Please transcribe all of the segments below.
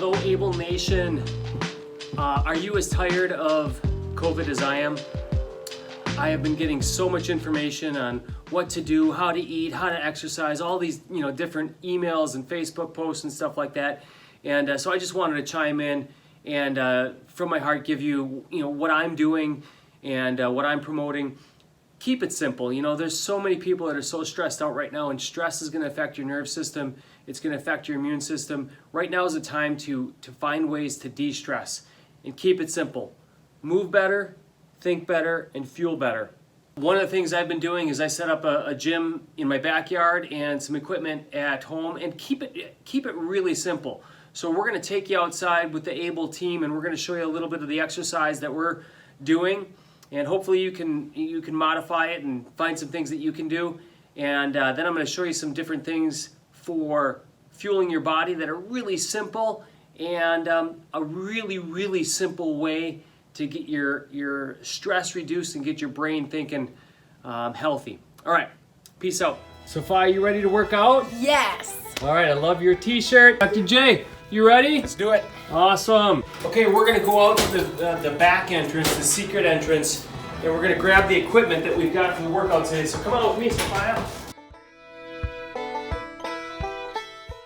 Hello A.B.L.E Nation. Are you as tired of COVID as I am? I have been getting so much information on what to do, how to eat, how to exercise, all these different emails and Facebook posts and stuff like that. And so I just wanted to chime in and from my heart give you what I'm doing and what I'm promoting. Keep it simple. There's so many people that are so stressed out right now, and stress is going to affect your nerve system. It's going to affect your immune system. Right now is the time to find ways to de-stress and keep it simple. Move better, think better, and fuel better. One of the things I've been doing is I set up a gym in my backyard and some equipment at home, and keep it really simple. So we're going to take you outside with the A.B.L.E team, and we're going to show you a little bit of the exercise that we're doing. And hopefully you can modify it and find some things that you can do. And then I'm going to show you some different things for fueling your body that are really simple and a really simple way to get your stress reduced and get your brain thinking healthy. All right, peace out. Sophia, are you ready to work out? Yes. All right, I love your t-shirt. Dr. J, you ready? Let's do it. Awesome. Okay, we're gonna go out to the back entrance, the secret entrance, and we're gonna grab the equipment that we've got for the workout today. So come on with me, Sophia.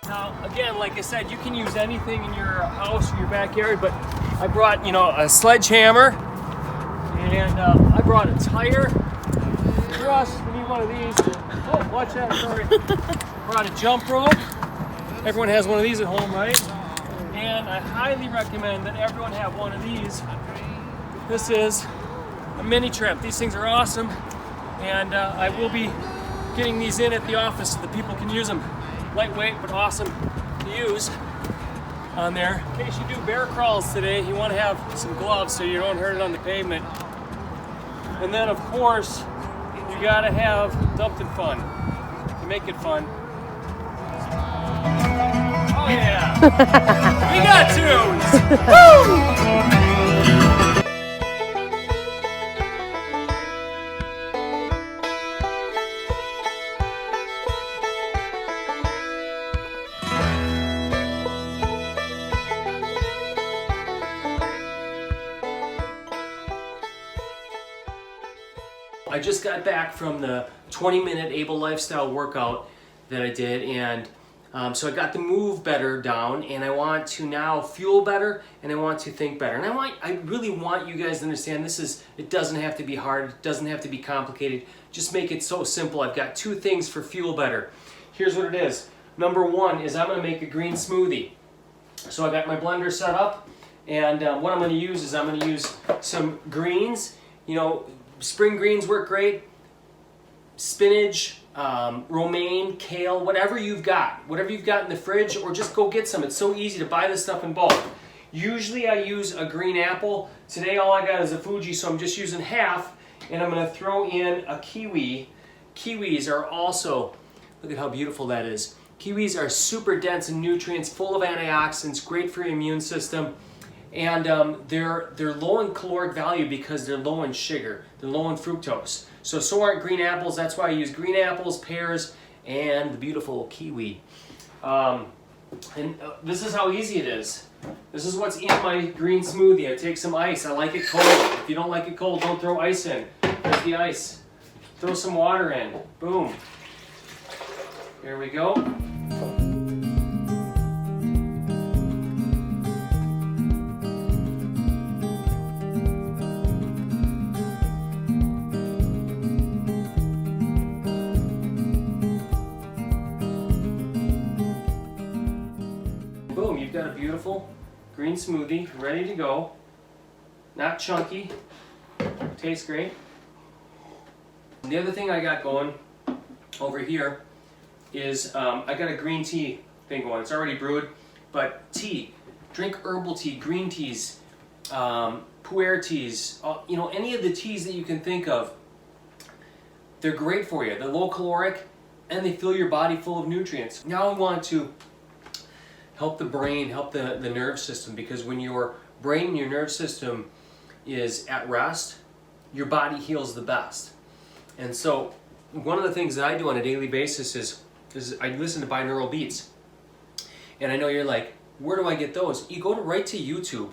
Now, again, like I said, you can use anything in your house or your backyard, but I brought, a sledgehammer, and I brought a tire. Russ, we need one of these. Oh, watch that, sorry. Brought a jump rope. Everyone has one of these at home, right? And I highly recommend that everyone have one of these. This is a mini tramp. These things are awesome, and I will be getting these in at the office so that people can use them. Lightweight, but awesome to use on there. In case you do bear crawls today, you want to have some gloves so you don't hurt it on the pavement. And then, of course, you got to have something fun to make it fun. Oh yeah! We got tunes! Woo! I just got back from the 20-minute A.B.L.E Lifestyle workout that I did, and so I got the move better down, and I want to now fuel better, and I want to think better. And I really want you guys to understand it doesn't have to be hard, it doesn't have to be complicated. Just make it so simple. I've got two things for fuel better. Here's what it is. Number one is I'm going to make a green smoothie. So I got my blender set up, and what I'm going to use is I'm going to use some greens. Spring greens work great. Spinach, romaine, kale, whatever you've got in the fridge, or just go get some. It's so easy to buy this stuff in bulk. Usually I use a green apple. Today all I got is a Fuji, so I'm just using half, and I'm going to throw in a kiwi. Kiwis are also, look at how beautiful that is. Kiwis are super dense in nutrients, full of antioxidants, great for your immune system. And they're low in caloric value because they're low in sugar. They're low in fructose. So aren't green apples. That's why I use green apples, pears, and the beautiful kiwi. This is how easy it is. This is what's in my green smoothie. I take some ice. I like it cold. If you don't like it cold, don't throw ice in. There's the ice. Throw some water in. Boom. Here we go. Boom, you've got a beautiful green smoothie ready to go. Not chunky, tastes great. And the other thing I got going over here is I got a green tea thing going. It's already brewed, but tea. Drink herbal tea, green teas, pu'er teas, any of the teas that you can think of. They're great for you. They're low caloric, and they fill your body full of nutrients. Now I want to help the brain, help the nerve system, because when your brain and your nerve system is at rest, your body heals the best. And so one of the things that I do on a daily basis is I listen to binaural beats. And I know you're like, Where do I get those? You go right to YouTube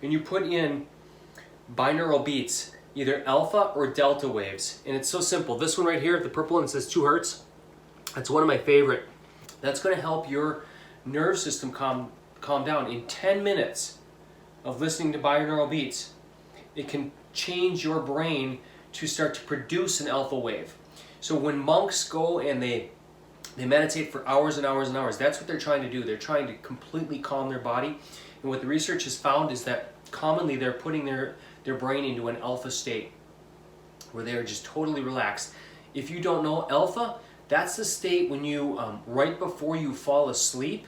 and you put in binaural beats, either alpha or delta waves. And it's so simple. This one right here, the purple one, says 2 hertz. That's one of my favorite. That's going to help your nerve system calm down. In 10 minutes of listening to binaural beats, it can change your brain to start to produce an alpha wave. So when monks go and they meditate for hours and hours and hours, that's what they're trying to do. They're trying to completely calm their body. And what the research has found is that commonly they're putting their brain into an alpha state where they're just totally relaxed. If you don't know, alpha, that's the state when you, right before you fall asleep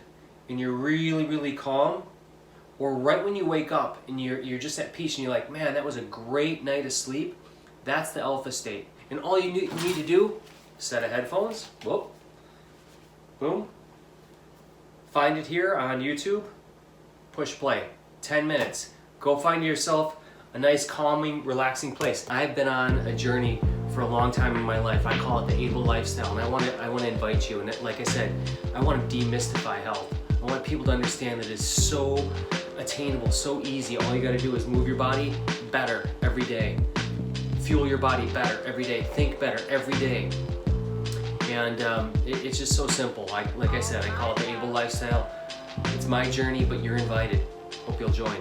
and you're really, really calm, or right when you wake up and you're just at peace and you're like, man, that was a great night of sleep. That's the alpha state. And all you need to do, set of headphones, whoop, boom, find it here on YouTube, push play, 10 minutes. Go find yourself a nice, calming, relaxing place. I've been on a journey for a long time in my life. I call it the A.B.L.E Lifestyle, and I want to invite you. And like I said, I want to demystify health. I want people to understand that it's so attainable, so easy. All you got to do is move your body better every day, fuel your body better every day, think better every day. And it's just so simple. Like I said, I call it the A.B.L.E Lifestyle. It's my journey, but you're invited. Hope you'll join.